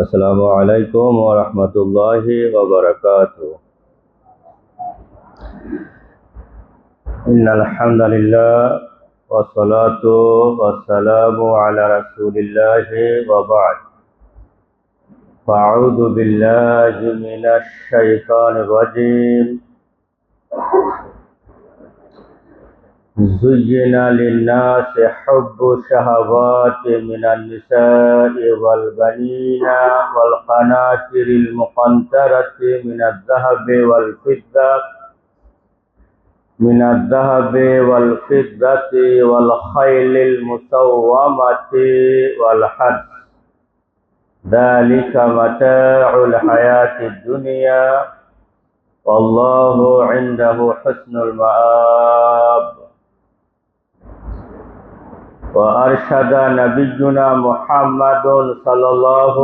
আসসালামু আলাইকুম ওয়া রাহমাতুল্লাহি ওয়া বারাকাতুহু। ইন্নাল হামদালিল্লাহ ওয়া সলাতু ওয়া সালামু আলা রাসূলিল্লাহি ওয়া বা'দ। ফাআউযু বিল্লাহি মিনাশ শাইতানির রাজীম। زين للناس حب الشهوات من النساء والبنين والقناطر المقنطرة من الذهب والفضة والخيل المسومة والحرث ذلك متاع الحياة الدنيا والله عنده حسن المآب. وأرشد نبينا محمد صلى الله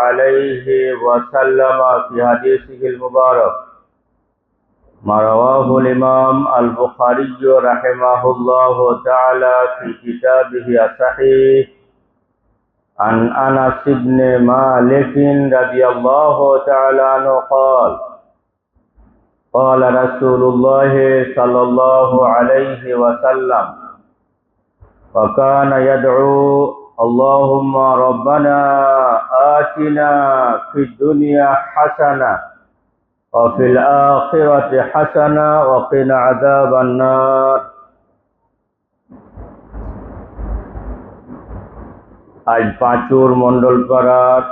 عليه وسلم في حديثه المبارك ما رواه الإمام البخاري رحمه الله تعالى في كتابه الصحيح عن أنس بن مالك رضي الله تعالى عنه قال قال رسول الله صلى الله عليه وسلم وكان يدعو اللهم ربنا آتنا في الدنيا حسنة وفي الآخرة حسنة وقنا عذاب النار. আজ পাঁচুর মণ্ডলপাড়ার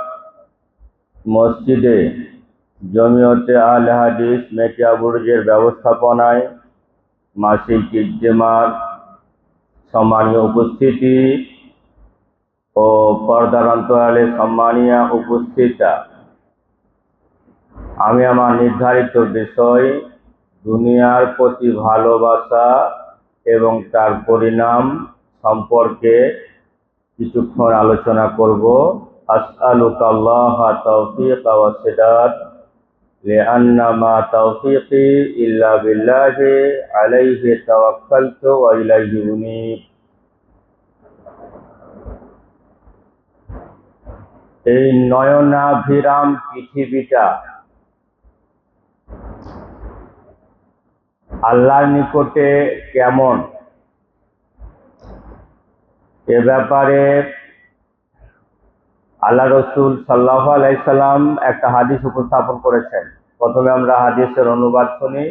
মসজিদে জমিয়তে আহলে হাদিস মেটিয়া বুরুজের ব্যবস্থাপনায় মাসিক ইজতেমার সম্মানীয় উপস্থিতি ও পর্দার অন্তরালে সম্মানীয় উপস্থিতা, আমি আমার নির্ধারিত বিষয় দুনিয়ার প্রতি ভালোবাসা এবং তার পরিণাম সম্পর্কে কিছুক্ষণ আলোচনা করব। আসআলুকা আল্লাহ তাওফীক ওয়া সাদাদ লিআন্না মা তাওফীকি ইল্লা বিল্লাহি আলাইহি তাওয়াক্কালতু ওয়া ইলাইহি উনীব। এই নয়নাভিরাম পৃথিবীটা আল্লাহর নিকটে কেমন, এ ব্যাপারে আল্লাহ রসুল সাল্লাল্লাহু আলাইহি সাল্লাম একটা হাদিস উপস্থাপন করেছেন। প্রথমে আমরা হাদিসের অনুবাদ শুনি,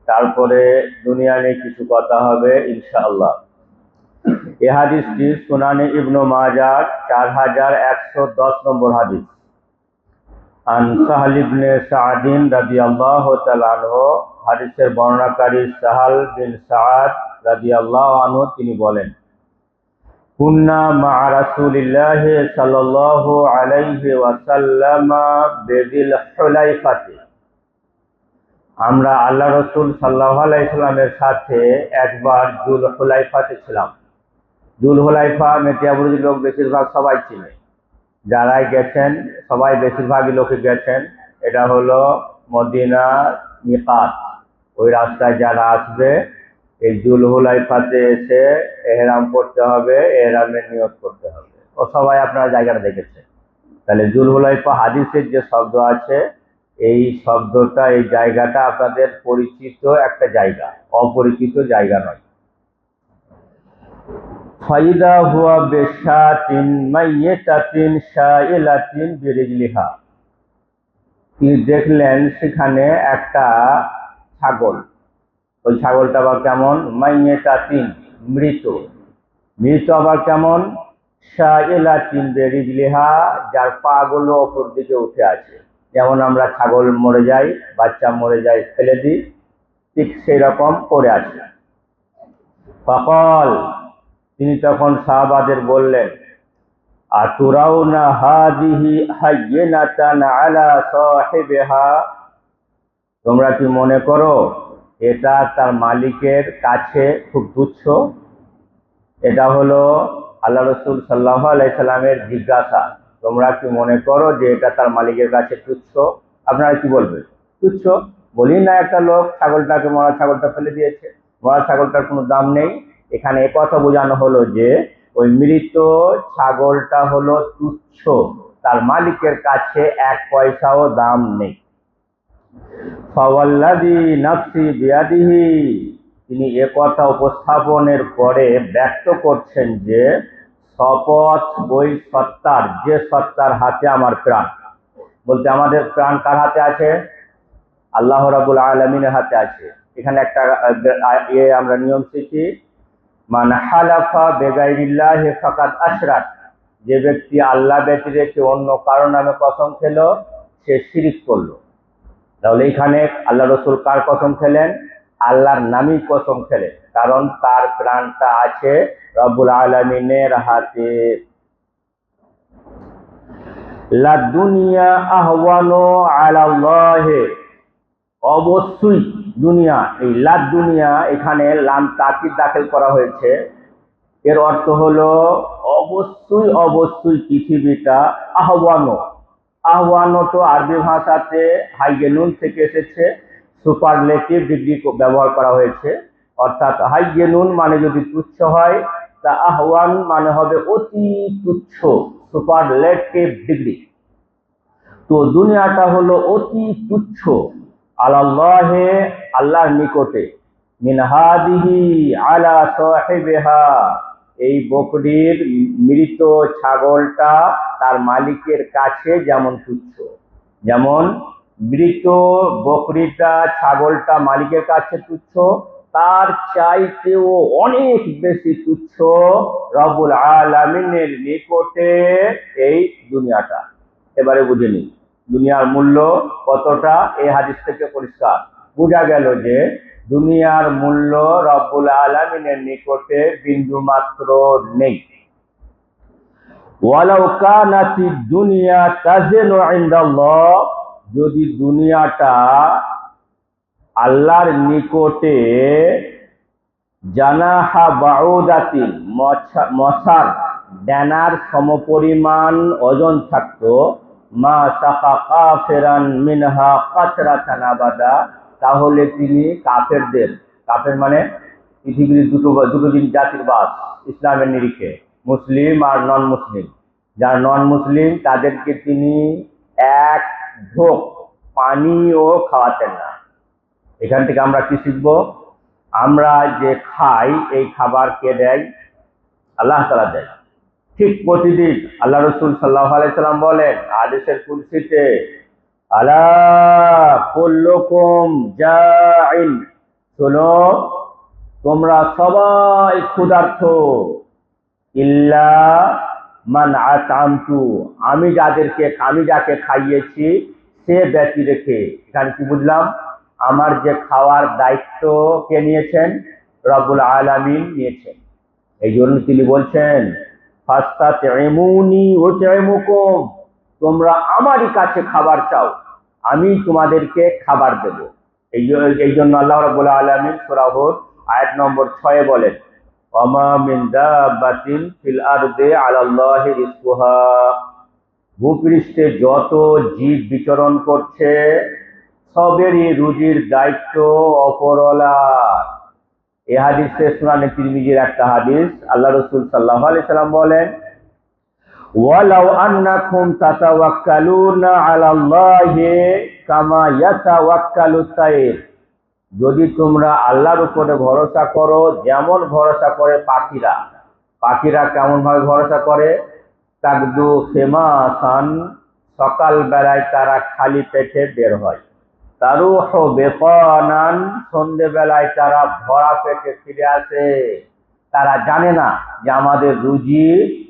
তারপরে দুনিয়া নিয়ে কিছু কথা হবে ইনশাআল্লাহ। এই হাদিসটি সুনানে ইবনে মাজাহ 4110 নম্বর হাদিস। আন সাহল ইবনে সা'দ রাদিয়াল্লাহু তাআলা আনহু, হাদিসের বর্ণনাকারী সাহল বিন সা'দ রাদিয়াল্লাহু আনহু, তিনি বলেন কুন্না মা রাসূলিল্লাহি সাল্লাল্লাহু আলাইহি ওয়াসাল্লাম বিযিল হুলাইফাতে, আমরা আল্লাহ রসুল সাল্লাল্লাহু আলাইহি সাল্লামের সাথে একবার জুল হুলাইফাতে ছিলাম। জুল হুলাইফা মেটিয়া বুরুজের লোক বেশিরভাগ সবাই চিনে, যারাই গেছেন সবাই বেশিরভাগই লোকে গেছেন। এটা হলো মদিনা মিকাত, ওই রাস্তায় যারা আসবে এই জুল হুলাইফাতে এসে এহরাম করতে হবে, এহরামের নিয়ত করতে হবে। ও সবাই আপনারা জায়গাটা দেখেছেন। তাহলে জুল হুলাইফা হাদিসের যে শব্দ আছে, এই শব্দটা, এই জায়গাটা আপনাদের পরিচিত একটা জায়গা, অপরিচিত জায়গা নয়। ফাইদা হুয়া বিশাতিন মাইয়াতাতিন শাইলাতিন বিরিজলিহা, তিনি দেখলেন সেখানে একটা ছাগল। ওই ছাগলটা আবার কেমন? মাইয়াতাতিন, মৃত। মৃত আবার কেমন? শাইলাতিন বিরিজলিহা, যার পা গুলো ওপর দিকে উঠে আছে। যেমন আমরা ছাগল মরে যায়, বাচ্চা মরে যায়, ফেলে দিই, ঠিক সেই রকম পড়ে আছে। ফাকাল, তিনি তখন সাহাবাদের বললেন আতুরাউনা হাদিহি হাইয়িনাতান আলা সাহিবিহা, তোমরা কি মনে করো এটা তার মালিকের কাছে খুব তুচ্ছ? এটা হলো আল্লাহ রসুল সাল্লাল্লাহু আলাইহি সাল্লামের জিজ্ঞাসা। তোমরা কি মনে করো যে এটা তার মালিকের কাছে তুচ্ছ? আপনারা কি বলবেন? তুচ্ছ? বলি না, একটা লোক ছাগলটাকে, মরা ছাগলটা ফেলে দিয়েছে, মরা ছাগলটার কোনো দাম নেই। এখানে একথা বোঝানো হলো যে ওই মৃত ছাগলটা হলো তুচ্ছ, তার মালিকের কাছে এক পয়সাও দাম নেই। ফাওয়াল্লাযী নাফসি বিয়াদিহি, তিনি একথা উপস্থাপনের পরে ব্যক্ত করছেন যে শপথ ওই সত্তার, যে সত্তার হাতে আমার প্রাণ। বলতে আমাদের প্রাণ কার হাতে আছে? আল্লাহ রাব্বুল আলামিনের হাতে আছে। এখানে একটা আমরা নিয়ম শিখি, মান হালাফা বিগাইরিল্লাহি ফাকাদ আশরাক, যে ব্যক্তি আল্লাহ ব্যতীত রেখে অন্য কারো নামে কসম খেলো সে শিরক করলো। তাহলে এখানে আল্লাহ রসুল কার কসম খেলেন? আল্লাহর নামই কসম খেলেন, কারণ তার প্রাণটা আছে রব্বুল আলামিনের হাতে। লা দুনিয়া আহওয়ানু আলাল্লাহি, অবশ্যই দুনিয়া, এই লা দুনিয়া এখানে লাম তাকিদ দাখিল করা হয়েছে। এর অর্থ হলো অবশ্যই অবশ্যই পৃথিবীটা আহওয়ানো। আহওয়ানো তো আরবি ভাষাতে হাইগেনুন থেকে এসেছে, সুপারলেটিভ ডিগ্রি ব্যবহার করা হয়েছে। অর্থাৎ হাইগেনুন মানে যদি তুচ্ছ হয়, তা আহওয়ান মানে হবে অতি তুচ্ছ, সুপারলেটিভ ডিগ্রি। তো দুনিয়াটা হলো অতি তুচ্ছ, আলাল্লাহে, আল্লাহর নিকটে, মিন হাদিহি আলা সাহিবিহা, এই বকরির মৃত ছাগলটা তার মালিকের কাছে যেমন তুচ্ছ, যেমন মৃত বকরিটা ছাগলটা মালিকের কাছে তুচ্ছ, তার চাইতেও অনেক বেশি তুচ্ছ রব্বুল আলামিনের নিকটে এই দুনিয়াটা। এবারে বুঝে নিন দুনিয়ার মূল্য কতটা। এই হাদিস থেকে পরিষ্কার বোঝা গেল যে দুনিয়ার মূল্য রব্বুল আলামিনের নিকটে বিন্দু মাত্র নেই। ওয়ালাউ কানাতিদ দুনিয়া তাজিনু ইনদাল্লাহ, যদি দুনিয়াটা আল্লাহর নিকটে জানাহা বাউদাতিন, মশার ডানার সমপরিমাণ ওজন থাকতো, মা সাকা কাফিরান মিনহা কাতরাতান আবাদা, তাহলে তিনি কাফেরদের, কাফের মানে পৃথিবীর দুটো জাতির বাস ইসলামের নিরিখে, মুসলিম আর নন মুসলিম। যারা নন মুসলিম তাদেরকে তিনি এক ঢোক পানিও খাওয়াতেন না। এখান থেকে আমরা কি শিখব? আমরা যে খাই এই খাবার কে দেয়? আল্লাহ তাআলা দেয়। ঠিক প্রতিদিন আল্লাহ রসুল সাল্লাল্লাহু আলাইহি সাল্লাম বলেন হাদিসের কুদসিতে, আলা কুল্লুকুম জাইন, শোনো তোমরা সবাই ক্ষুধার্ত, ইল্লা মান আতামতু, আমি যাকে খাইয়েছি সে ব্যতি রেখে। এখানে কি বুঝলাম? আমার যে খাওয়ার দায়িত্ব কে নিয়েছেন? রব্বুল আলামিন নিয়েছেন। এই জন্য তিনি বলছেন ফাস্তাতিমুনি উতইমুকুম, তোমরা আমারই কাছে খাবার চাও, আমি তোমাদেরকে খাবার দেব। এই জন্য আল্লাহ রাব্বুল আলামিন সূরা হুদ আয়াত নম্বর 6 বলেন, ওয়ামা মিন দাব্বাতিন ফিল আরদি আলাল্লাহি রিজকুহা, ভূপৃষ্ঠে যত জীব বিচরণ করছে সবেরই রুজির দায়িত্ব অপরওয়ালার। এই হাদিসে সুনানে তিরমিজির একটা হাদিস, আল্লাহ রাসূল সাল্লাল্লাহু আলাইহি সাল্লাম বলেন, ওয়ালাউ আন্নাকুম তাতাওয়াক্কালুনা আলাল্লাহি কামা ইয়াতাওয়াক্কালুত তাইর, যদি তোমরা আল্লাহর উপরে ভরসা করো যেমন ভরসা করে পাখিরা। পাখিরা কেমন ভাবে ভরসা করে? তাকদু খেমাসান, সকাল বেলায় তারা খালি পেটে বের হয়, তারুহ বেকানান, সন্ধ্যে বেলায় তারা ভরা পেটে ফিরে আসে। তারা জানে না যে আমাদের রুজি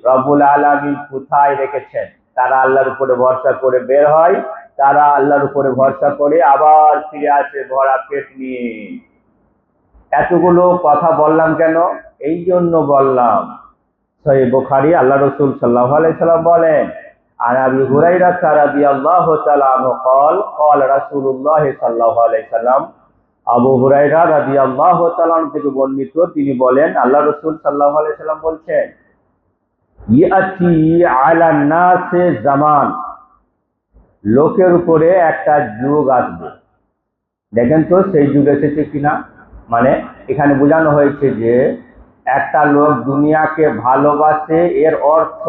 রব্বুল আলামিন কোথায় রেখেছেন। তারা আল্লাহর উপরে ভরসা করে বের হয়, তারা আল্লাহর উপরে ভরসা করে আবার ফিরে আসে ভরা পেট নিয়ে। এতগুলো কথা বললাম কেন? এই জন্য বললাম, সহিহ বুখারী আল্লাহ রাসূল সাল্লাল্লাহু আলাইহি সাল্লাম বলেন, আন আবি হুরায়রা রাদিয়াল্লাহু তাআলা আনহু قال قال رسول الله সাল্লাল্লাহু আলাইহি সাল্লাম, আবু হুরায়রা রাদিয়াল্লাহু তাআলা আনহু থেকে বর্ণিত, তিনি বলেন আল্লাহ রাসূল সাল্লাল্লাহু আলাইহি সাল্লাম বলছেন, ইয়াতি আলান নাসে জামান, লোকের উপরে একটা যুগ আসবে। দেখেন তো সেই যুগ এসেছে কিনা। মানে এখানে বোঝানো হয়েছে যে একটা লোক দুনিয়াকে ভালোবাসে, এর অর্থ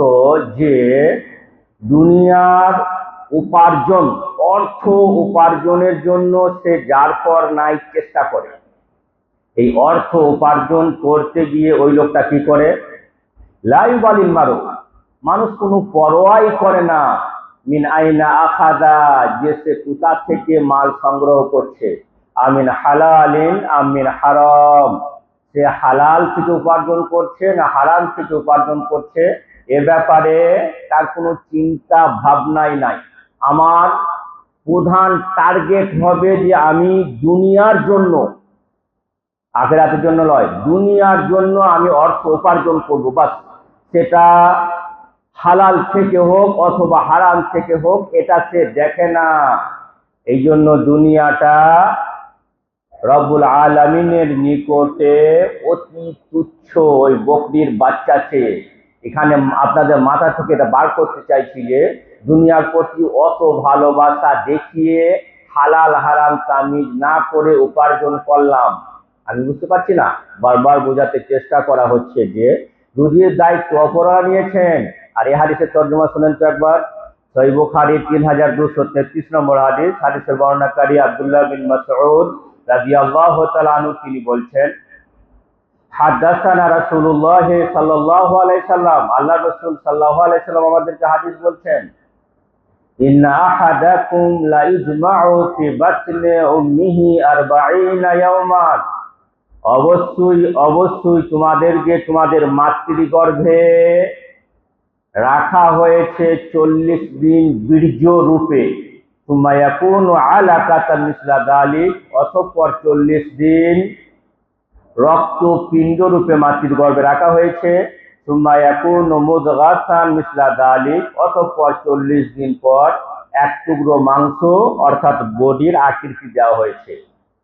যে দুনিয়ার উপার্জন, অর্থ উপার্জনের জন্য সে যার পর নাই চেষ্টা করে। এই অর্থ উপার্জন করতে গিয়ে ওই লোকটা কি করে? লা ইউবালিল মারু, মানুষ কোনো পরোয়াই করে না। মিন আইনা আখাদা, যে সে কোথা থেকে মাল সংগ্রহ করছে। আমিন হালালিন আমিন হারাম, সে হালাল থেকে উপার্জন করছে না হারাম থেকে উপার্জন করছে, এ ব্যাপারে তার কোনো চিন্তা ভাবনাই নাই। আমার প্রধান টার্গেট হবে যে আমি দুনিয়ার জন্য, আখিরাতের জন্য নয়, দুনিয়ার জন্য আমি অর্থ উপার্জন করব, বাস। সেটা হালাল থেকে হোক অথবা হারাম থেকে হোক, এটা সে দেখে না। এই জন্য দুনিয়াটা রব্বুল আলামিনের নিকটে অতি তুচ্ছ, ওই বকরির বাচ্চা চেয়ে। এখানে আপনাদের মাথা থেকে এটা বার করতে চাইছি যে দুনিয়ার প্রতি অত ভালোবাসা দেখিয়ে হালাল হারাম তামিজ না করে উপার্জন করলাম, আমি বুঝতে পারছি না। বারবার বোঝাতে চেষ্টা করা হচ্ছে যে রুজির দায়িত্ব অপরা নিয়েছেন। আর এই হাদিসের তর্জমা শুনেন তো একবার। সহিহ বুখারী 3233 নম্বর হাদিস। হাদিসের বর্ণনাকারী আব্দুল্লাহ বিন মাসউদ রাদিয়াল্লাহু তাআলা আনহু, তিনি বলছেন, হাদাসানা রাসূলুল্লাহ সাল্লাল্লাহু আলাইহি সাল্লাম, আল্লাহ রাসূল সাল্লাল্লাহু আলাইহি সাল্লাম আমাদেরকে হাদিস বলছেন, ইন্না আহাদাকুম লা ইজমাউ ফি বাতনি উম্মিহি 40 ইয়াওমান, অবশ্যই তোমাদেরকে তোমাদের মাতৃগর্ভে রাখা হয়েছে 40 দিন বীর্য রূপে। সুম্মা ইয়াকুনু আলাকাতান মিসলা যালিক, অতঃপর 40 দিন রক্তপিণ্ড রূপে মাতৃগর্ভে রাখা হয়েছে। সুম্মা ইয়াকুনু মুদগাতান মিসলা যালিক, অতঃপর 40 দিন পর এক টুকরো মাংস অর্থাৎ বডির আকৃতি দেওয়া হয়েছে।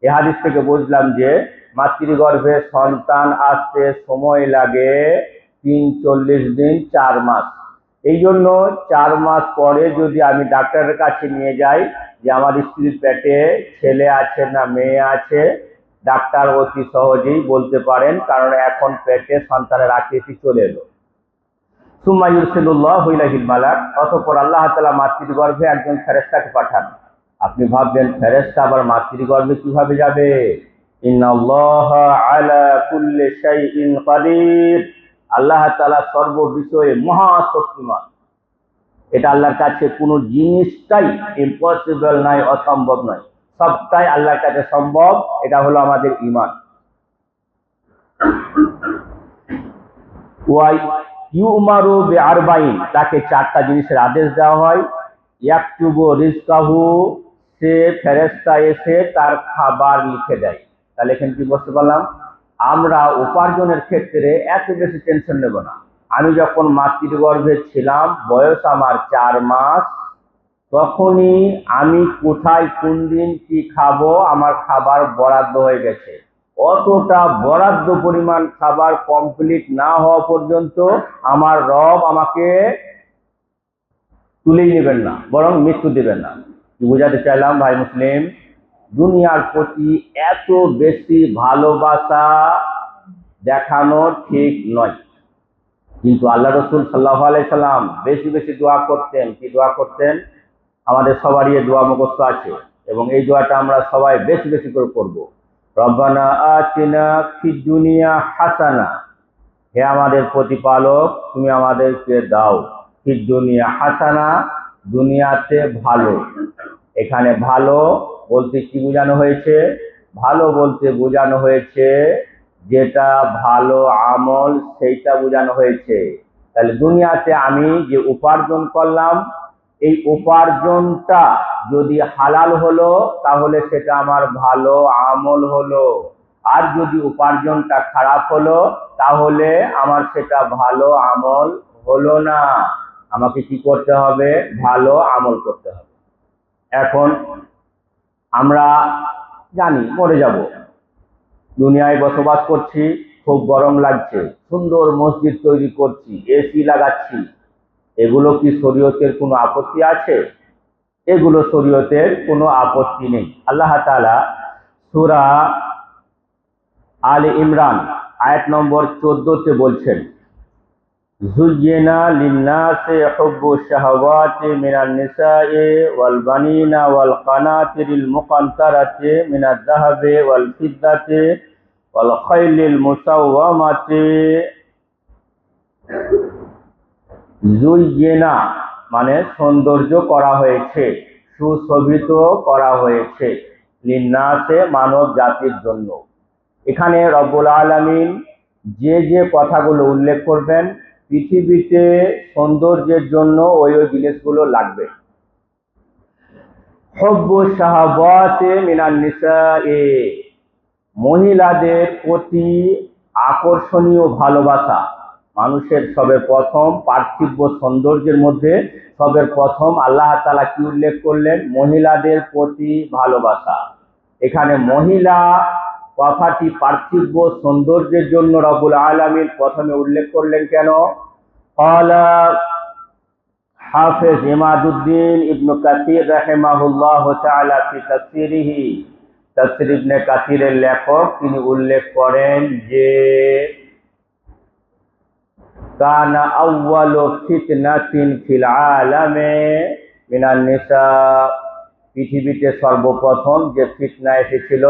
এই হাদিস থেকে বুঝলাম যে মাতৃগর্ভে সন্তান আসতে সময় লাগে 40 দিন, 4 মাস। এই জন্য 4 মাস পরে যদি আমি ডাক্তারের কাছে নিয়ে যাই যে আমার স্ত্রীর পেটে ছেলে আছে না মেয়ে আছে, ডাক্তার অতি সহজেই বলতে পারেন, কারণ এখন পেটে সন্তানের আকৃতি চলে এলো। সুম্মা ইউরসিলুল্লাহু ইলাইহিল মালাক, অতঃপর আল্লাহ তাআলা মাতৃগর্ভে একজন ফেরেশতাকে পাঠান। আপনি ভাববেন ফেরেশতা আবার মাতৃগর্ভে কিভাবে যাবে? ইন্নাল্লাহা আলা কুল্লি শাইইন কাদির, আল্লাহ তাআলা সর্ব বিষয়ে মহাশক্তিমান। এটা আল্লাহর কাছে কোনো জিনিসটাই ইম্পসিবল নয়, অসম্ভব নয়, সবটাই আল্লাহর কাছে সম্ভব। এটা হলো আমাদের ঈমান। ওয়াই ইউমারু বিআরবাইন, তাকে 4টা জিনিসের আদেশ দেওয়া হয়। ইয়াকতুবু রিজকাহু, সে ফেরেশতা এসে তার খাবার লিখে দেয়। তাহলে এখানে কি বুঝতে পারলাম? আমরা উপার্জনের ক্ষেত্রে এত বেশি টেনশন নেব না। আমি যখন মাতৃগর্ভে ছিলাম, বয়স আমার 4 মাস, তখনই আমি কোথায় কোন দিন কি খাবো আমার খাবার বরাদ্দ হয়ে গেছে। অতটা বরাদ্দ পরিমাণ খাবার কমপ্লিট না হওয়া পর্যন্ত আমার রব আমাকে তুলেই নেবেন না, বরং মৃত্যু দেবেন না। কি বোঝাতে চাইলাম ভাই মুসলিম? দুনিয়ার প্রতি এত বেশি ভালোবাসা দেখানো ঠিক নয়। কিন্তু আল্লাহ রাসূল সাল্লাল্লাহু আলাইহি সাল্লাম বেশি বেশি দোয়া করতেন। কি দোয়া করতেন? আমাদের সবারই এই দোয়া মুখস্থ আছে এবং এই দোয়াটা আমরা সবাই বেশি বেশি করে করব। রব্বানা আতিনা ফিদ দুনিয়া হাসানা, হে আমাদের প্রতিপালক তুমি আমাদেরকে দাও ফিদ দুনিয়া হাসানা, দুনিয়াতে ভালো। এখানে ভালো বলতে কি বোঝানো হয়েছে? ভালো বলতে বোঝানো হয়েছে যেটা ভালো আমল, সেইটা বোঝানো হয়েছে। তাহলে দুনিয়াতে আমি যে উপার্জন করলাম, এই উপার্জনটা যদি হালাল হলো তাহলে সেটা আমার ভালো আমল হলো, আর যদি উপার্জনটা খারাপ হলো তাহলে আমার সেটা ভালো আমল হলো না। আমাকে কি করতে হবে? ভালো আমল করতে হবে। এখন আমরা জানি মরে যাব, দুনিয়ায় বসবাস করছি, খুব গরম লাগছে, সুন্দর মসজিদ তৈরি করছি, এসি লাগাচ্ছি, এগুলো কি শরীয়তের কোনো আপত্তি আছে? এগুলো শরীয়তের কোনো আপত্তি নেই। আল্লাহ তাআলা সূরা আলে ইমরান আয়াত নম্বর 14-তে বলছেন, যুয়্যিনা লিন-নাসি হুব্বুশ শাহাওয়াতি মিনান নিসাই ওয়াল বানিনা ওয়াল কানাতিরিল মুকান্তারাতি মিনাদ যাহাবি ওয়াল ফিদ্দাতি ওয়াল খাইলিল মুসাওওয়ামাতি। যুয়্যিনা মানে সৌন্দর্য করা হয়েছে, সুশোভিত করা হয়েছে, লিন-নাসে মানব জাতির জন্য। এখানে রব্বুল আলামিন যে যে কথাগুলো উল্লেখ করবেন, পৃথিবীতে সৌন্দর্যের জন্য ওই জিনিসগুলো লাগবে। হুব্বুশ শাহাওয়াতি মিনান নিসাই, মহিলাদের প্রতি আকর্ষণীয় ভালোবাসা। মানুষের সবের প্রথম পার্থিব সৌন্দর্যের মধ্যে সবের প্রথম আল্লাহ তাআলা কি উল্লেখ করলেন? মহিলাদের প্রতি ভালোবাসা। এখানে মহিলা কথাটি পার্থিব সৌন্দর্যের জন্য রব্বুল আলামিন প্রথমে উল্লেখ করলেন কেন? ক্বালা হাফেজ ইমাদুদ্দিন ইবনে কাসির রাহিমাহুল্লাহু তাআলা ফি তাফসিরিহি, তাফসির ইবনে কাসিরের লেখক তিনি উল্লেখ করেন যে কানা আউয়ালু ফিতনাতিন ফিল আলামে মিনান নিসা, পৃথিবীতে সর্বপ্রথম যে ফিতনা এসেছিল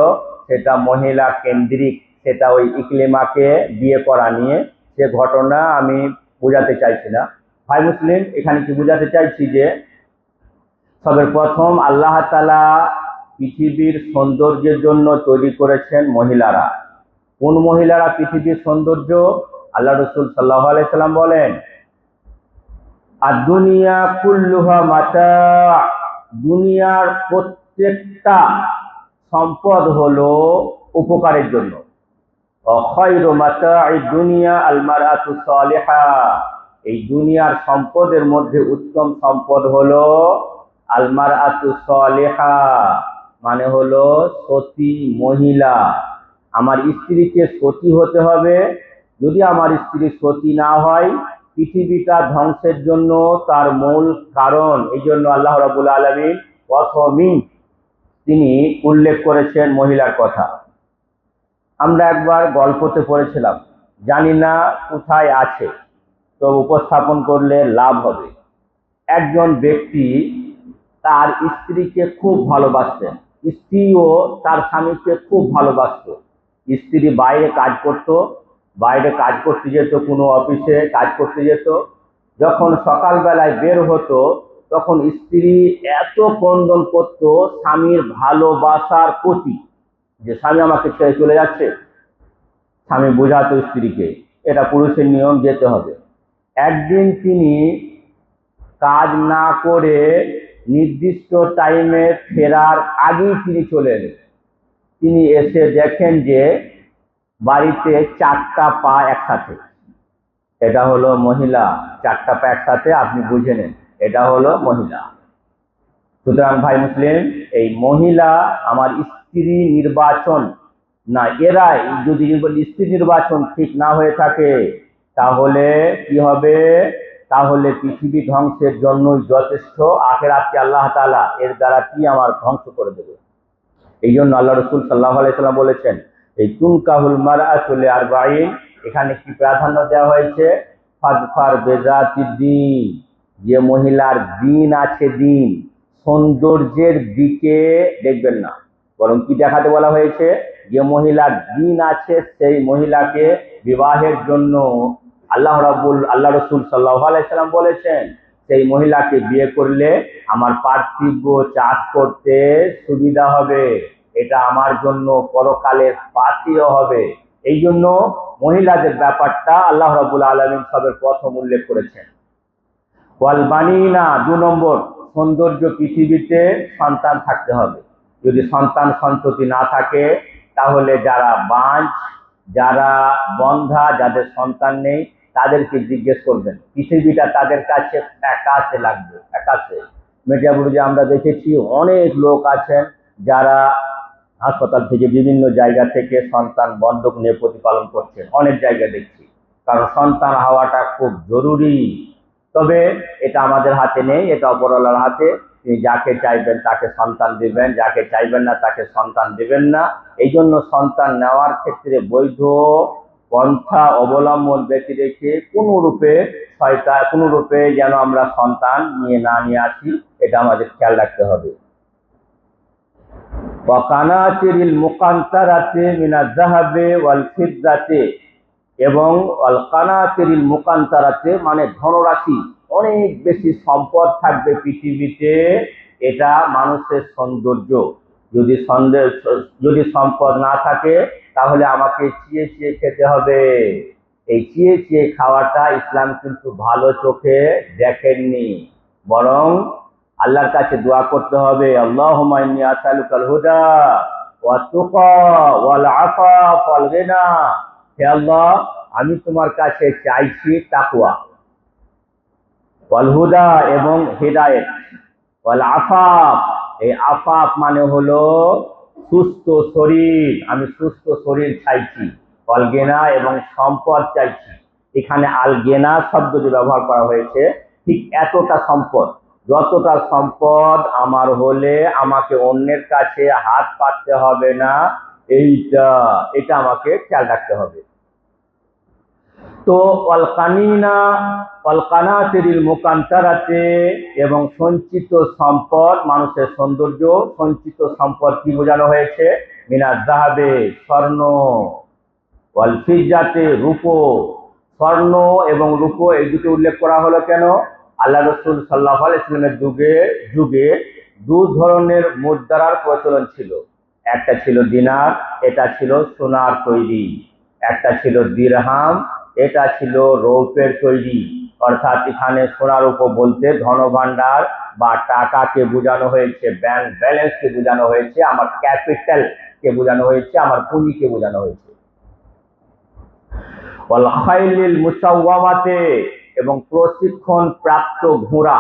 সেটা মহিলা কেন্দ্রিক, সেটা ওই ইকলিমাকে বিয়ে করা নিয়ে। সে ঘটনা আমি বোঝাতে চাইছি না ভাই মুসলিম, এখানে কি বোঝাতে চাইছি যে সবের প্রথম আল্লাহ তাআলা পৃথিবীর সৌন্দর্যের জন্য তৈরি করেছেন মহিলারা। কোন মহিলারা পৃথিবীর সৌন্দর্য? আল্লাহ রাসূল সাল্লাল্লাহু আলাইহি সাল্লাম বলেন, আদ-দুনিয়া কুল্লুহা মাতা, দুনিয়ার প্রত্যেকটা সম্পদ হলো উপকারের জন্য। খায়রু মাতা'id দুনিয়া আল মারআতু সালিহা, এই দুনিয়ার সম্পদের মধ্যে উত্তম সম্পদ হলো আল মারআতু সালিহা, মানে হলো সতী মহিলা। আমার স্ত্রীকে সতী হতে হবে। যদি আমার স্ত্রী সতী না হয়, পৃথিবীটা ধ্বংসের জন্য তার মূল কারণ। এই জন্য আল্লাহ রাব্বুল আলামিন প্রথমেই তিনি উল্লেখ করেছেন মহিলার কথা। আমরা একবার গল্পতে পড়েছিলাম, জানি না কোথায় আছে, তো উপস্থাপন করলে লাভ হবে। একজন ব্যক্তি তার স্ত্রীকে খুব ভালোবাসতেন, স্ত্রীও তার স্বামীকে খুব ভালোবাসত। স্ত্রী বাইরে কাজ করতে যেত, কোনো অফিসে কাজ করতে যেত। যখন সকালবেলায় বের হতো তখন স্ত্রী এত ক্রন্দন করত স্বামীর ভালোবাসার প্রতি, যে স্বামী আমাকে ছেড়ে চলে যাচ্ছে। স্বামী বোঝাতো স্ত্রীকে এটা পুরুষের নিয়ম, যেতে হবে। একদিন তিনি কাজ না করে নির্দিষ্ট টাইমে ফেরার আগেই তিনি চলে এলেন। তিনি এসে দেখেন যে বাড়িতে 4টা পা একসাথে। এটা হলো মহিলা, 4টা পা একসাথে, আপনি বুঝে নেন এটা হলো মহিলা। সুতরাং ভাই মুসলিম, এই মহিলা আমার স্ত্রী নির্বাচন না, এরাই যদি স্ত্রী নির্বাচন ঠিক না হয়ে থাকে তাহলে কি হবে? তাহলে পৃথিবী ধ্বংসের জন্যই যথেষ্ট। আখিরাতকে আল্লাহ তাআলা এর দ্বারা কি আমার ধ্বংস করে দেবে। এই জন্য আল্লাহ রাসূল সাল্লাল্লাহু আলাইহি সাল্লাম বলেছেন, এই তুনকাহুল মারআতু লিআরবাঈন, এখানে কি প্রাধান্য দেওয়া হয়েছে? ফাদফার বেজাতিদ্দিন, যে মহিলার দিন আছে, দিন, সৌন্দর্যের দিকে দেখবেন না, বরং কি দেখাতে বলা হয়েছে? যে মহিলার দিন আছে সেই মহিলাকে বিবাহের জন্য আল্লাহ রাসূল সাল্লাল্লাহু আলাইহি সাল্লাম বলেছেন, সেই মহিলাকে বিয়ে করলে আমার পার্থিব চাষ করতে সুবিধা হবে, এটা আমার জন্য পরকালের পাথেয় হবে। এই জন্য মহিলাদের ব্যাপারটা আল্লাহ রাব্বুল আলামিন সবের প্রথম উল্লেখ করেছেন। ওয়াল বানিনা, 2 নম্বর সৌন্দর্য, পৃথিবীতে সন্তান থাকতে হবে। যদি সন্তান সন্ততি না থাকে তাহলে যারা বাঁঝ, যারা বন্ধা, যাদের সন্তান নেই, তাদেরকে জিজ্ঞেস করবেন, পৃথিবীটা তাদের কাছে একাশে লাগবে, একাশে। মির্জাপুরে আমরা দেখেছি অনেক লোক আছেন যারা হাসপাতাল থেকে বিভিন্ন জায়গা থেকে সন্তান বন্ধক নিয়ে প্রতিপালন করছেন, অনেক জায়গায় দেখছি। কারণ সন্তান হওয়াটা খুব জরুরি। তবে এটা আমাদের হাতে নেই, এটা উপরওয়ালার হাতে। তিনি যাকে চাইবেন তাকে সন্তান দিবেন, যাকে চাইবেন না তাকে সন্তান দিবেন না। এই জন্য সন্তান নেওয়ার ক্ষেত্রে বৈধ পন্থা অবলম্বন ব্যক্তি রেখে কোনো রূপে যেন আমরা সন্তান নিয়ে আসি, এটা আমাদের খেয়াল রাখতে হবে। ওয়াকানাতিরিল মুকান্তারাতি মিনাজ যাহাবি ওয়াল ফিদ্দাতি, এবং ওয়াল কানাতিরিল মুকান্তারাতি মানে ধনরাশি, অনেক বেশি সম্পদ থাকবে পৃথিবীতে, এটা মানুষের সৌন্দর্য। যদি সম্পদ না থাকে তাহলে আমাকে চিয়ে চিয়ে খেতে হবে। এই চিয়ে চিয়ে খাওয়াটা ইসলাম কিন্তু ভালো চোখে দেখেননি, বরং আল্লাহর কাছে দোয়া করতে হবে, আল্লাহুম্মা ইন্নী আসআলুকাল হুদা ওয়াত তুকা ওয়াল আফাফ ওয়াল গিনা। হে আল্লাহ, আমি তোমার কাছে চাইছি তাকওয়া, ওয়াল হুদা এবং হিদায়াত, ওয়াল আফাফ, এই আফাফ মানে হলো সুস্থ শরীর, আমি সুস্থ শরীর চাইছি, ওয়াল গিনা এবং সম্পদ চাইছি। এখানে আল গিনা শব্দটি ব্যবহার করা হয়েছে, ঠিক এতটা সম্পদ, যতটা সম্পদ আমার হলে আমাকে অন্যের কাছে হাত পাততে হবে না, এটা আমাকে খেয়াল রাখতে হবে। তো ওয়াল কানাতিরিল মুকান্তারাতে, এবং সঞ্চিত সম্পদ মানুষের সৌন্দর্য। সঞ্চিত সম্পদ কি বোঝানো হয়েছে? মিনাজ যাহাবে স্বর্ণ, ওয়াল ফিজ্জাতে রূপো। স্বর্ণ এবং রূপো এই দুটো উল্লেখ করা হলো কেন? আল্লাহ রাসূল সাল্লাল্লাহু আলাইহি ওয়াসাল্লামের যুগে দু ধরনের মুদ্রার প্রচলন ছিল। একটা ছিল দিনার, এটা ছিল সোনার তৈরি। একটা ছিল দিরহাম, এটা ছিল রৌপ্যের তৈরি। অর্থাৎ এখানে সোনার রূপ বলতে ধনভাণ্ডার বা টাকাকে বোঝানো হয়েছে, ব্যাংক ব্যালেন্সকে বোঝানো হয়েছে, আমার ক্যাপিটালকে বোঝানো হয়েছে, আমার পুঁজিকে বোঝানো হয়েছে। ওয়াল খাইলিল মুসাওয়ামাতে, এবং প্রশিক্ষণ প্রাপ্ত ঘোড়া।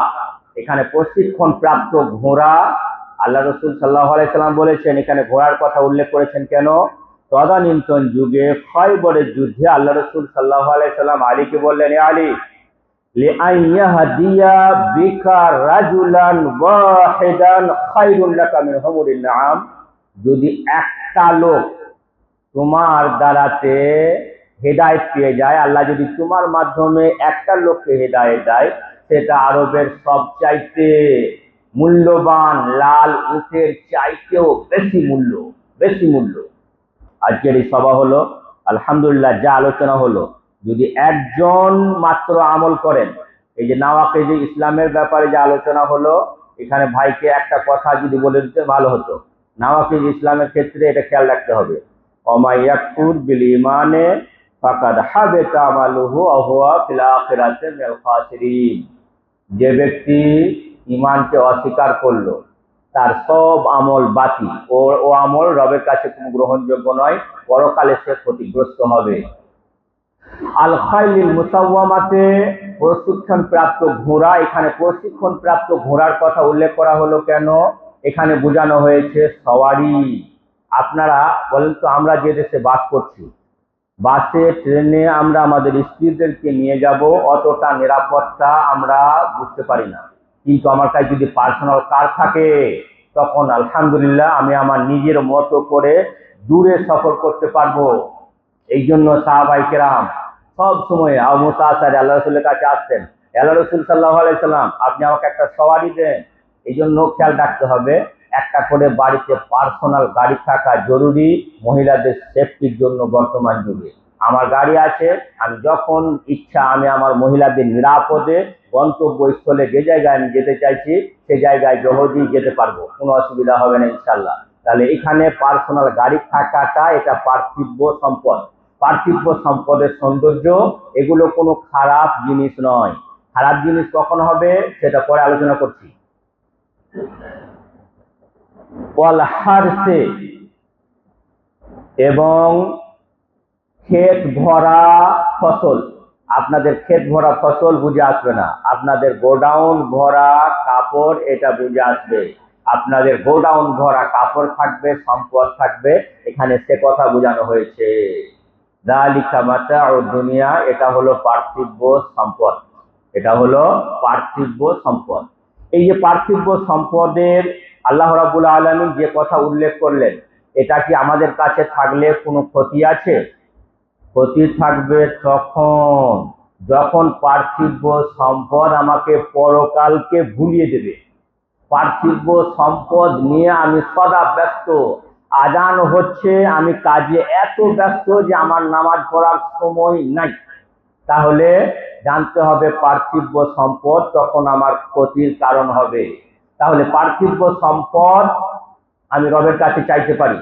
এখানে প্রশিক্ষণ প্রাপ্ত ঘোড়া, আল্লাহ রাসূল সাল্লাল্লাহু আলাইহি সাল্লাম বলেছেন, এখানে ঘোড়ার কথা উল্লেখ করেছেন কেন? তদানীন্তন যুগে খয়বরের যুদ্ধে আল্লাহ রাসূল সাল্লাল্লাহু আলাইহি সাল্লাম আলীকে বললেন, এ আলী, লিআন ইয়াহদিয়া বিকা রাজুলান ওয়াহিদান খায়রুল লাকা মিন হুমুরিন নাআম। যদি একটা লোক তোমার দ্বারাতে হেদায়েত পেয়ে যায়, আল্লাহ যদি তোমার মাধ্যমে একটা লোককে হেদায়েত দেয়, সেটা আরবের সবচাইতে মূল্যবান লাল উটের চাইতেও বেশি মূল্য। আজকের এই সভা হলো, আলহামদুলিল্লাহ, যা আলোচনা হলো, যদি একজন মাত্র আমল করেন, এই যে নাওয়াকিদ ইসলামের ব্যাপারে যে আলোচনা হলো, এখানে ভাইকে একটা কথা যদি বলে দিতে ভালো হতো। নাওয়াকিদ ইসলামের ক্ষেত্রে এটা খেয়াল রাখতে হবে, ওমা ইয়াকফুর বিল ঈমানে ফাকাদ হাবিতা আমালুহু ওয়া হুয়া ফিল আখিরাতি মিনাল খাসিরিন। যে ব্যক্তি ঈমানকে অস্বীকার করলো, তার সব আমল বাতিল, ও আমল রবের কাছে কোনো গ্রহণযোগ্য নয়, পরকালে সে ক্ষতিগ্রস্ত হবে। আল খাইলিল মুসাওয়ামাতে, প্রশিক্ষণ প্রাপ্ত ঘোড়া। এখানে প্রশিক্ষণ প্রাপ্ত ঘোড়ার কথা উল্লেখ করা হলো কেন? এখানে বোঝানো হয়েছে সওয়ারি। আপনারা বলেন তো, আমরা যে দেশে বাস করছি, বাসে ট্রেনে আমরা আমাদের স্ত্রীদেরকে নিয়ে যাব, অতটা নিরাপত্তা আমরা বুঝতে পারি না। কিন্তু আমার কাছে যদি পার্সোনাল কার থাকে, তখন আলহামদুলিল্লাহ আমি আমার নিজের মতো করে দূরে সফর করতে পারবো। এই জন্য সাহাবায়ে কেরাম সব সময় আবু মুসা আশআরী আল্লাহ রাসূলের কাছে আসতেন, আল্লাহ রাসূল সাল্লাল্লাহু আলাইহি সাল্লাম, আপনি আমাকে একটা সওয়ারি দেন। এই জন্য খেয়াল রাখতে হবে, একটা করে বাড়িতে পার্সোনাল গাড়ি থাকা জরুরি মহিলাদের সেফটির জন্য। বর্তমান যুগে আমার গাড়ি আছে, আমি যখন ইচ্ছা আমি আমার মহিলাদের নিরাপদে গন্তব্যস্থলে যে জায়গায় আমি যেতে চাইছি সে জায়গায় সহজেই যেতে পারবো, কোনো অসুবিধা হবে না ইনশাআল্লাহ। তাহলে এখানে পার্সোনাল গাড়ি থাকাটা এটা পার্থিব সম্পদ। পার্থিব সম্পদের সৌন্দর্য, এগুলো কোনো খারাপ জিনিস নয়। খারাপ জিনিস কখন হবে সেটা পরে আলোচনা করছি। ওয়াল হারসে, এবং ক্ষেত ভরা ফসল। আপনাদের ক্ষেত ভরা ফসল বুঝে আসবে না, আপনাদের গোডাউন ভরা কাপড় এটা বুঝে আসবে। আপনাদের গোডাউন ভরা কাপড় থাকবে, সম্পদ থাকবে, এখানে সে কথা বোঝানো হয়েছে। যালিকা মাতাউদ দুনিয়া, এটা হলো পার্থিব সম্পদ, এটা হলো পার্থিব সম্পদ। এই যে পার্থিব সম্পদের আল্লাহ রাব্বুল আলামিন যে কথা উল্লেখ করলেন, এটা কি আমাদের কাছে থাকলে কোনো ক্ষতি আছে? ক্ষতি থাকবে তখন যখন পার্থিব সম্পদ আমাকে পরকালকে ভুলিয়ে দেবে। পার্থিব সম্পদ নিয়ে আমি সদা ব্যস্ত, আজান হচ্ছে, আমি কাজে এত ব্যস্ত যে আমার নামাজ পড়ার সময় নাই। তাহলে জানতে হবে পার্থিব সম্পদ তখন আমার ক্ষতির কারণ হবে। তাহলে পার্থিব সম্পদ আমি রবের কাছে চাইতে পারি।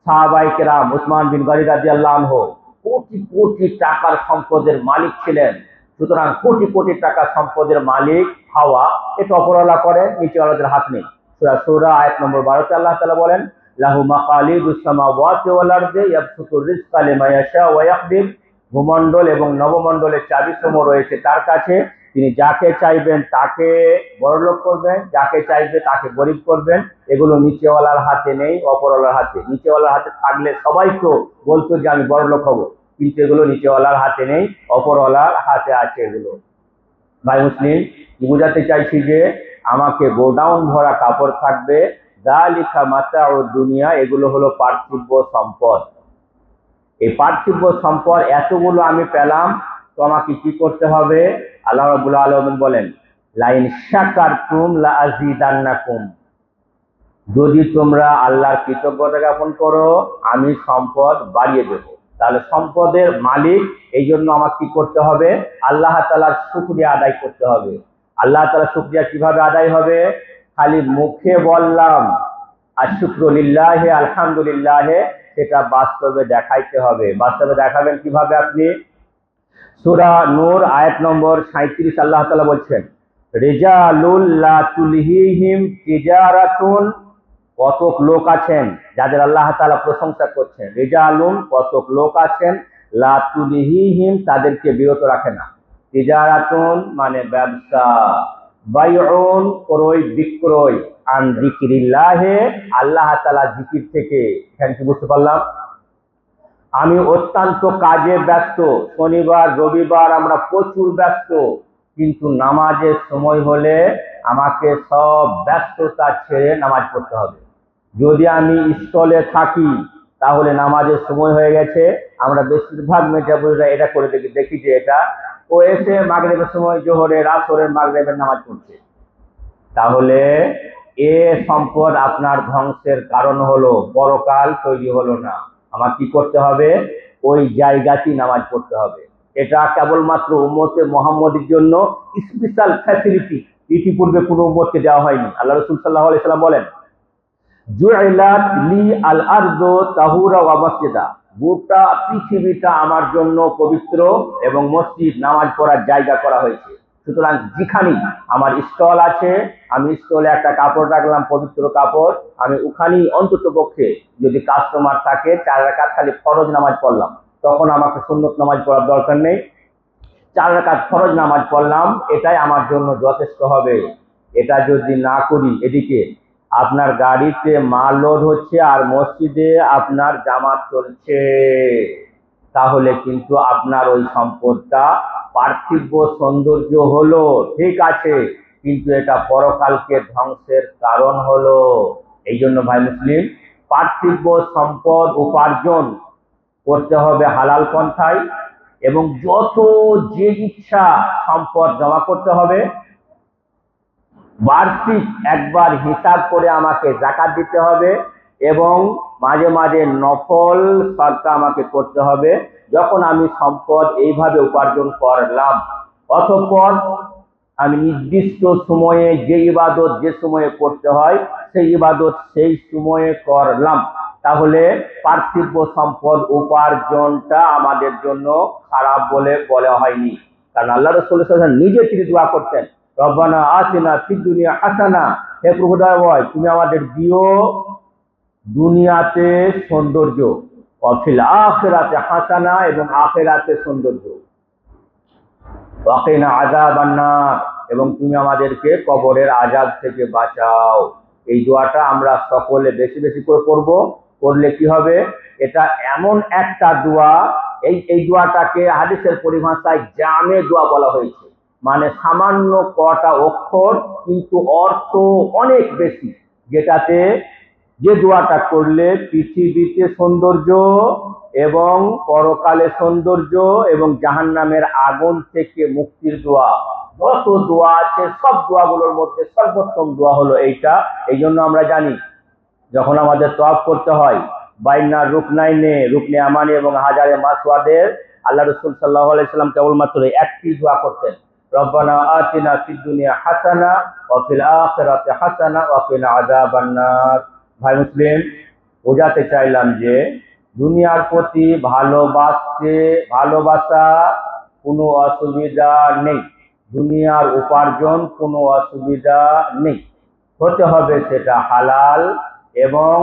সাহাবায়ে কেরাম উসমান বিন গনি রাদিয়াল্লাহু আনহু কোটি কোটি টাকার সম্পদের মালিক ছিলেন। সুতরাং কোটি কোটি টাকা সম্পদের মালিক হওয়া এটা অপরওয়ালা করে, নিচেওয়ালাদের হাত নেই। সূরা সূরা আয়াত নম্বর 12 তে আল্লাহ তাআলা বলেন, লাহু মাকালিদুস সামাওয়াতি ওয়াল আরদি ইয়াবসুতু রিজকা লিমান ইয়াশা ওয়া ইয়াকদির। ভূমণ্ডল এবং নবমণ্ডলের চাবিসমূহ রয়েছে তার কাছে। তিনি যাকে চাইবেন তাকে বড়লোক করবেন, যাকে চাইবে তাকে গরিব করবেন। এগুলো নিচেওয়ালার হাতে নেই, অপরওয়ালার হাতে। নিচেওয়ালার হাতে থাকলে সবাই তো বলতো যে আমি বড়লোক হব, কিন্তু এগুলো নিচেওয়ালার হাতে নেই, অপরওয়ালার হাতে আছে এগুলো। ভাই মুসলিম, বুঝাতে চাইছি যে আমাকে গোডাউন ভরা কাপড় থাকবে, যালিকা মাতাউদ দুনিয়া, এগুলো হলো পার্থিব সম্পদ। এই পার্থিব সম্পদ এতগুলো আমি পেলাম, তো আমাকে কি করতে হবে? আল্লাহ রাব্বুল আলামিন বলেন, লাইন শাকারতুম লাআযীদান্নাকুম, যদি তোমরা আল্লাহর কৃতজ্ঞতা জ্ঞাপন করো আমি সম্পদ বাড়িয়ে দেব। তাহলে সম্পদের মালিক, এই জন্য আমাকে কি করতে হবে? আল্লাহ তাআলার শুকরিয়া আদায় করতে হবে। আল্লাহ তাআলার শুকরিয়া কিভাবে আদায় হবে? খালি মুখে বললাম আশশুকরু লিল্লাহি আলহামদুলিল্লাহ, সেটা বাস্তবে দেখাইতে হবে। বাস্তবে দেখাবেন কিভাবে আপনি? সূরা নূর আয়াত নম্বর 37 আল্লাহ তাআলা বলছেন, রিজালুল লা তুলহিহিম তিজারাতুন, কতক লোক আছেন যাদের আল্লাহ তাআলা প্রশংসা করছেন। রিজালুন, কতক লোক আছেন, লা তুলহিহিম, তাদেরকে বিরত রাখে না। তিজারাতুন মানে ব্যবসা, বাইউন ক্রয় বিক্রয়, আন যিকরিল্লাহ, আল্লাহ তাআলা জিকির থেকে। এখানে কি বুঝতে পারলাম? আমি অত্যন্ত কাজে ব্যস্ত, শনিবার রবিবার আমরা প্রচুর ব্যস্ত, কিন্তু নামাজের সময় হলে আমাকে সব ব্যস্ততা ছেড়ে নামাজ পড়তে হবে। যদি আমি স্টলে থাকি তাহলে নামাজের সময় হয়ে গেছে, আমরা বেশিরভাগ মেধাবীরা এটা করে দেখি যে এটা ও এসে মাগরিবের সময় জোহরের আসরের মাগরিবের নামাজ পড়ছে। তাহলে এ সম্পদ আপনার ধ্বংসের কারণ হলো, পরকাল তৈরি হলো না। আমার কি করতে হবে? ওই জায়গাতেই নামাজ পড়তে হবে। এটা কেবলমাত্র উম্মতে মুহাম্মদের জন্য স্পেশাল ফ্যাসিলিটি, ইতিপূর্বে কোনো উম্মতকে দেওয়া হয়নি। আল্লাহ রাসূল সাল্লাল্লাহু আলাইহি সাল্লাম বলেন, জুইলাত লি আল আরদু তাহুরা ওয়া মাসজিদা, গোটা পৃথিবীটা আমার জন্য পবিত্র এবং মসজিদ নামাজ পড়ার জায়গা করা হয়েছে। সুতরাং যেখানে আমার স্টল আছে, আমি স্টলে একটা কাপড় রাখলাম, পবিত্র কাপড়, আমি ওখানেই অন্তত পক্ষে যদি কাস্টমার থাকে 4 রাকাত খালি ফরজ নামাজ পড়লাম, তখন আমাকে সুন্নত নামাজ পড়ার দরকার নেই। 4 রাকাত ফরজ নামাজ পড়লাম, এটাই আমার জন্য যথেষ্ট হবে। এটা যদি না করি, এদিকে আপনার গাড়িতে মাল লোড হচ্ছে আর মসজিদে আপনার জামাত চলছে, তাহলে কিন্তু আপনার ওই সম্পদটা পার্থিব সৌন্দর্য হলো ঠিক আছে, কিন্তু এটা পরকালকে ধ্বংসের কারণ হলো। এই জন্য ভাই মুসলিম, পার্থিব সম্পদ উপার্জন করতে হবে হালাল পন্থায়, এবং যত যে ইচ্ছা সম্পদ জমা করতে হবে। বার্ষিক একবার হিসাব করে আমাকে যাকাত দিতে হবে, এবং মাঝে মাঝে নফল সদকা আমাকে করতে হবে। যখন আমি সম্পদ এইভাবে উপার্জন করলাম, অতঃপর আমি নির্দিষ্ট সময়ে যে ইবাদত যে সময়ে করতে হয় সেই ইবাদত সেই সময়ে করলাম, তাহলে পার্থিব সম্পদ উপার্জনটা আমাদের জন্য খারাপ বলে বলা হয়নি। কারণ আল্লাহ রাসূল সাল্লাল্লাহু আলাইহি ওয়াসাল্লাম নিজে তিনি দোয়া করতেন, রব্বানা আতিনা ফিদ দুনিয়া হাসানা, হে প্রভু দয়াময় তুমি আমাদের দিও দুনিয়াতে সৌন্দর্য, ওয়াফিল আখিরাতে হাসানা, এবং আখিরাতে সৌন্দর্য, ওয়াকিনা আযাবান নার, এবং তুমি আমাদেরকে কবরের আযাব থেকে বাঁচাও। এই দোয়াটা আমরা সকলে বেশি বেশি করে করব। করলে কি হবে? এটা এমন একটা দোয়া, এই দোয়াটাকে হাদিসের পরিভাষায় জামে দোয়া বলা হয়েছে। মানে সামান্য কটা অক্ষর কিন্তু অর্থ অনেক বেশি, যেটাতে যে দোয়াটা করলে পৃথিবীতে সৌন্দর্য এবং পরকালে সৌন্দর্য এবং জাহান্নামের আগুন থেকে মুক্তির দোয়া, যত দোয়া আছে সব দোয়াগুলোর মধ্যে সর্বোত্তম দোয়া হলো এইটা। এই জন্য আমরা জানি যখন আমাদের তওয়াফ করতে হয়, বাইনা রুকনে আমানি এবং হাজারে মাসওয়াদের আল্লাহ রাসূল সাল্লাল্লাহু আলাইহি সাল্লাম কেবলমাত্র একটি দোয়া করতেন, রব্বানা আতিনা ফিদ দুনিয়া হাসানা ওয়া ফিল আখিরাতি হাসানা ওয়া কিনা আযাবান নার। ভাই মুসলিম, বোঝাতে চাইলাম যে দুনিয়ার প্রতি ভালোবাসা কোনো অসুবিধা নেই, দুনিয়ার উপার্জন কোনো অসুবিধা নেই, হতে হবে সেটা হালাল এবং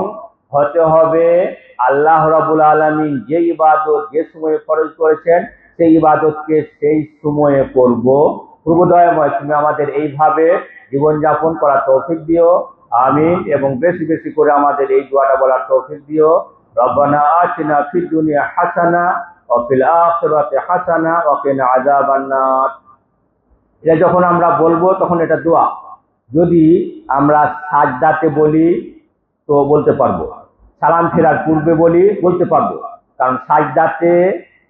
হতে হবে আল্লাহ রাব্বুল আলামিন যে ইবাদত যে সময়ে ফরজ করেছেন সেই ইবাদতকে সেই সময়ে করব। প্রভুদয়াময় তুমি আমাদের এইভাবে জীবনযাপন করার তৌফিক দিও, আমিন। এবং বেশি বেশি করে আমাদের এই দোয়াটা বলার তৌফিক দিও, রব্বানা আতিনা ফিদ দুনিয়া হাসানা ওয়া ফিল আখিরাতি হাসানা ওয়া কিনা আযাবান নার। এটা যখন আমরা বলবো তখন এটা দোয়া। যদি আমরা সাজদাতে বলি তো বলতে পারবো, সালাম ফেরার পূর্বে বলি বলতে পারবো, কারণ সাজদাতে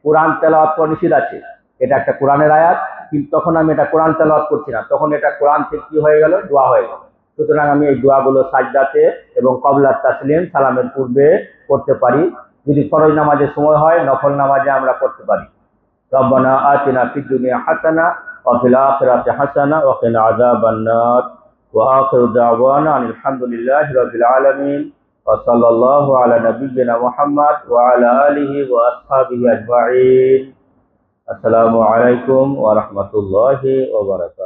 কোরআন তেলাওয়াত করা নিষেধ আছে, এটা একটা কোরআনের আয়াত। কিন্তু তখন আমি এটা কোরআন তেলাওয়াত করছি না, তখন এটা কোরআন থেকে কি হয়ে গেল, দোয়া হয়ে গেল। সুতরাং আমি এই দোয়াগুলো সাজদাতে এবং ক্বাবলা তাসলিম সালামের পূর্বে করতে পারি। যদি ফরজ নামাজের সময় হয়, নফল নামাজে আমরা করতে পারি। রব্বানা আতিনা ফিদ দুনিয়া হাসানা ওয়া ফিল আখিরাতি হাসানা ওয়া কিনা আযাবান নার। ওয়া আখিরু দাওয়ানা আনিল হামদুলিল্লাহি রাব্বিল আলামিন ওয়া সাল্লাল্লাহু আলা নাবিয়্যিনা মুহাম্মদ ওয়া আলা আলিহি ওয়া আসহাবিহি আজমাইন। আসসালামু আলাইকুম ওয়া রাহমাতুল্লাহি ওয়া বারাকাতুহু।